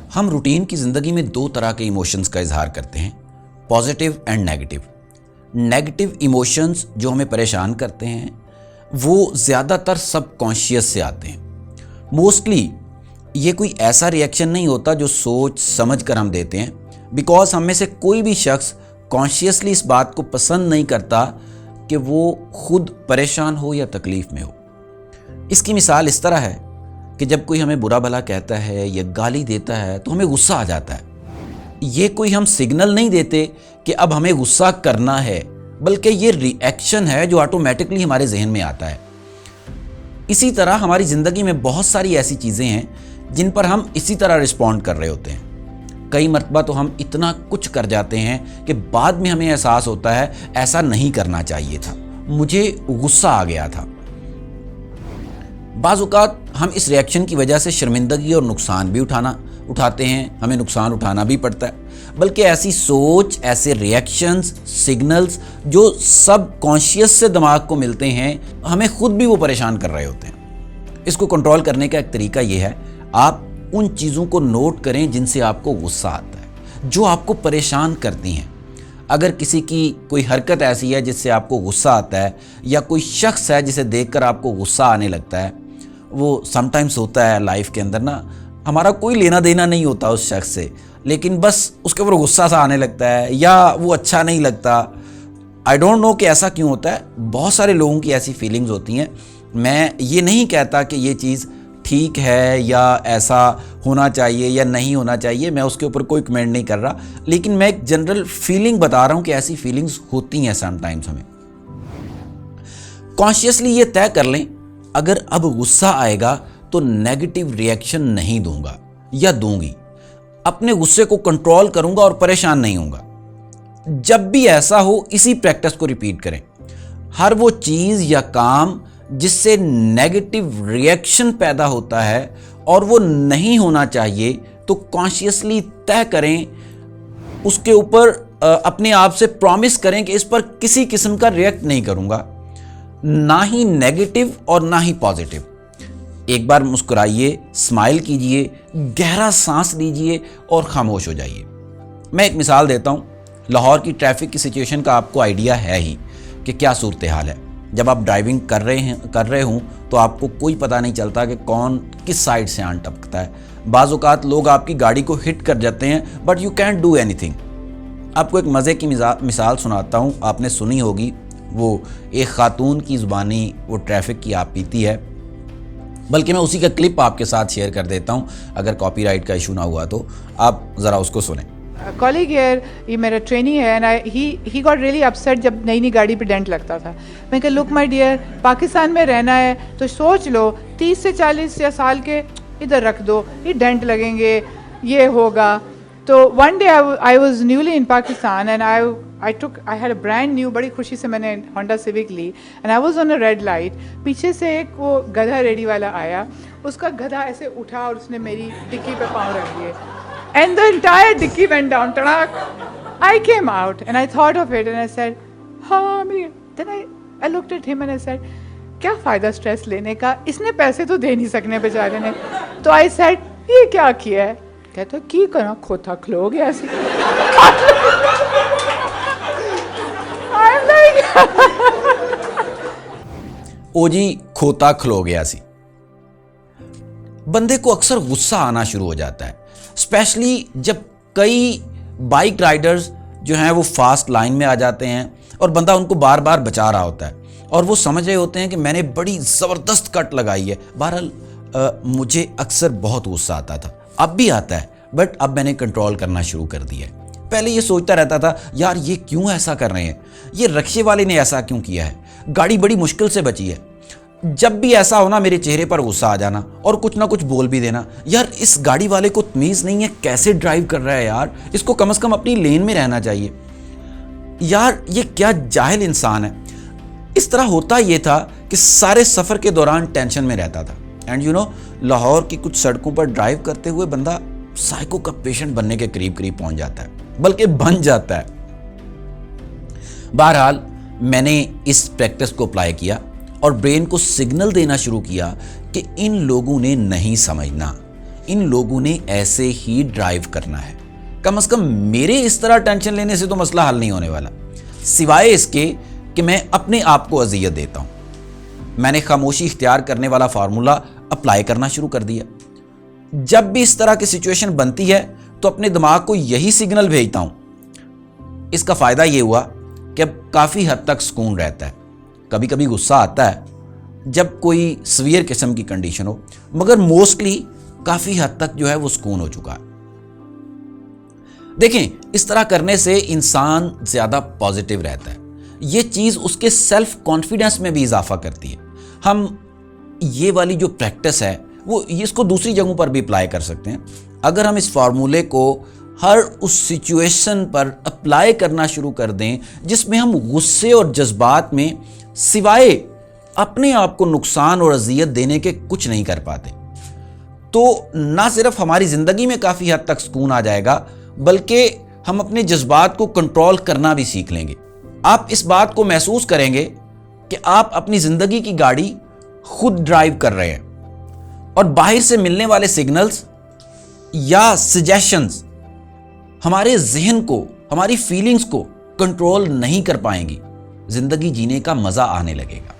हम रूटीन की जिंदगी में दो तरह के इमोशंस का इजहार करते हैं, positive and negative. Negative emotions जो हमें परेशान करते हैं वो ज़्यादातर सबकॉन्शियस से आते हैं। मोस्टली ये कोई ऐसा रिएक्शन नहीं होता जो सोच समझ कर हम देते हैं, बिकॉज हम में से कोई भी शख्स कॉन्शियसली इस बात को पसंद नहीं करता कि वो खुद परेशान हो या तकलीफ़ में हो। इसकी मिसाल इस तरह है कि जब कोई हमें बुरा भला कहता है या गाली देता है तो हमें गुस्सा आ जाता है। ये कोई हम सिग्नल नहीं देते कि अब हमें गुस्सा करना है, बल्कि ये रिएक्शन है जो ऑटोमेटिकली हमारे जहन में आता है। इसी तरह हमारी ज़िंदगी में बहुत सारी ऐसी चीज़ें हैं जिन पर हम इसी तरह रिस्पॉन्ड कर रहे होते हैं। कई मरतबा तो हम इतना कुछ कर जाते हैं कि बाद में हमें एहसास होता है ऐसा नहीं करना चाहिए था, मुझे गुस्सा आ गया था। बाज़ औक़ात हम इस रिएक्शन की वजह से शर्मिंदगी और नुकसान भी उठाते हैं, हमें नुकसान उठाना भी पड़ता है। बल्कि ऐसी सोच, ऐसे रिएक्शंस, सिग्नल्स जो सब कॉन्शियस से दिमाग को मिलते हैं, हमें खुद भी वो परेशान कर रहे होते हैं। इसको कंट्रोल करने का एक तरीका ये है, आप उन चीज़ों को नोट करें जिनसे आपको गुस्सा आता है, जो आपको परेशान करती हैं। अगर किसी की कोई हरकत ऐसी है जिससे आपको गुस्सा आता है, या कोई शख्स है जिसे देखकर आपको गुस्सा आने लगता है, वो समटाइम्स होता है लाइफ के अंदर ना, हमारा कोई लेना देना नहीं होता उस शख्स से, लेकिन बस उसके ऊपर गुस्सा सा आने लगता है या वो अच्छा नहीं लगता। आई डोंट नो कि ऐसा क्यों होता है, बहुत सारे लोगों की ऐसी फीलिंग्स होती हैं। मैं ये नहीं कहता कि ये चीज़ ठीक है या ऐसा होना चाहिए या नहीं होना चाहिए, मैं उसके ऊपर कोई कमेंट नहीं कर रहा, लेकिन मैं एक जनरल फीलिंग बता रहा हूँ कि ऐसी फीलिंग्स होती हैं समटाइम्स हमें। कॉन्शियसली ये तय कर लें, अगर अब गुस्सा आएगा तो नेगेटिव रिएक्शन नहीं दूंगा या दूंगी, अपने गुस्से को कंट्रोल करूंगा और परेशान नहीं होऊंगा। जब भी ऐसा हो, इसी प्रैक्टिस को रिपीट करें। हर वो चीज़ या काम जिससे नेगेटिव रिएक्शन पैदा होता है और वो नहीं होना चाहिए, तो कॉन्शियसली तय करें, उसके ऊपर अपने आप से प्रॉमिस करें कि इस पर किसी किस्म का रिएक्ट नहीं करूंगा, ना ही नेगेटिव और ना ही पॉजिटिव। एक बार मुस्कुराइए, स्माइल कीजिए, गहरा सांस लीजिए और खामोश हो जाइए। मैं एक मिसाल देता हूँ। लाहौर की ट्रैफिक की सिचुएशन का आपको आइडिया है ही कि क्या सूरत हाल है। जब आप ड्राइविंग कर रहे हों तो आपको कोई पता नहीं चलता कि कौन किस साइड से आन टपकता है। बाज़ औक़ात लोग आपकी गाड़ी को हिट कर जाते हैं, but you can't do anything. आपको एक मज़े की मिसाल सुनाता हूँ, आपने सुनी होगी। वो एक ख़ातून की ज़ुबानी वो ट्रैफिक की आप पीती है, बल्कि मैं उसी का क्लिप आपके साथ शेयर कर देता हूँ, अगर कॉपीराइट का इशू ना हुआ तो आप ज़रा उसको सुनें। कॉलीग हियर, ये मेरा ट्रेनी है, and he got really upset जब नई गाड़ी पे डेंट लगता था। मैं कहा लुक माय डियर, पाकिस्तान में रहना है तो सोच लो 30 से 40 या साल के इधर रख दो, ये डेंट लगेंगे, ये होगा। तो one day I was newly in Pakistan and I had a brand new, बड़ी खुशी से मैंने होंडा सिविक ली, and I was on a red light. पीछे से एक वो गधा रेडी वाला आया, उसका गधा ऐसे उठा और उसने मेरी डिक्की पे पाँव रख दिए, and the entire dicky went down. Tadak! I came out and I thought of it and I said, then I looked at him and I said, क्या फ़ायदा स्ट्रेस लेने का, इसने पैसे तो दे नहीं सकने बेचारे ने। तो I said, ये क्या किया है? कहता की करा, खोता खलो गया सी। I'm like, ओ जी, खोता खलो गया सी। बंदे को अक्सर गुस्सा आना शुरू हो जाता है, स्पेशली जब कई बाइक राइडर्स जो हैं वो फास्ट लाइन में आ जाते हैं और बंदा उनको बार बार बचा रहा होता है और वो समझ रहे होते हैं कि मैंने बड़ी ज़बरदस्त कट लगाई है। बहरहाल मुझे अक्सर बहुत गुस्सा आता था, अब भी आता है, बट अब मैंने कंट्रोल करना शुरू कर दिया है। पहले ये सोचता रहता था, यार ये क्यों ऐसा कर रहे हैं, ये रिक्शे वाले ने ऐसा क्यों किया है, गाड़ी बड़ी मुश्किल से बची है। जब भी ऐसा होना, मेरे चेहरे पर गुस्सा आ जाना और कुछ ना कुछ बोल भी देना, यार इस गाड़ी वाले को तमीज़ नहीं है, कैसे ड्राइव कर रहा है यार, इसको कम से कम अपनी लेन में रहना चाहिए, यार ये क्या जाहिल इंसान है। इस तरह होता ये था कि सारे सफ़र के दौरान टेंशन में रहता था। एंड यू नो, लाहौर की कुछ सड़कों पर ड्राइव करते हुए बंदा साइको का पेशेंट बनने के करीब पहुंच जाता है, बल्कि बन जाता है। बहरहाल मैंने इस प्रैक्टिस को अप्लाई किया और ब्रेन को सिग्नल देना शुरू किया कि इन लोगों ने नहीं समझना, इन लोगों ने ऐसे ही ड्राइव करना है। कम से कम मेरे इस तरह टेंशन लेने से तो मसला हल नहीं होने वाला, सिवाय इसके कि मैं अपने आप को अजियत देता हूं। मैंने खामोशी इख्तियार करने वाला फार्मूला अप्लाई करना शुरू कर दिया। जब भी इस तरह की सिचुएशन बनती है तो अपने दिमाग को यही सिग्नल भेजता हूं। इसका फायदा यह हुआ कि अब काफ़ी हद तक सुकून रहता है। कभी कभी गुस्सा आता है जब कोई सीवियर किस्म की कंडीशन हो, मगर मोस्टली काफ़ी हद तक जो है वो सुकून हो चुका है। देखें, इस तरह करने से इंसान ज़्यादा पॉजिटिव रहता है। ये चीज़ उसके सेल्फ कॉन्फिडेंस में भी इजाफा करती है। हम ये वाली जो प्रैक्टिस है वो इसको दूसरी जगहों पर भी अप्लाई कर सकते हैं। अगर हम इस फार्मूले को हर उस सिचुएशन पर अप्लाई करना शुरू कर दें जिसमें हम गुस्से और जज्बात में सिवाय अपने आप को नुकसान और अजियत देने के कुछ नहीं कर पाते, तो ना सिर्फ हमारी ज़िंदगी में काफ़ी हद तक सुकून आ जाएगा, बल्कि हम अपने जज्बात को कंट्रोल करना भी सीख लेंगे। आप इस बात को महसूस करेंगे कि आप अपनी ज़िंदगी की गाड़ी खुद ड्राइव कर रहे हैं और बाहर से मिलने वाले सिग्नल्स या सजेशंस हमारे जहन को, हमारी फीलिंग्स को कंट्रोल नहीं कर पाएंगी। जिंदगी जीने का मजा आने लगेगा।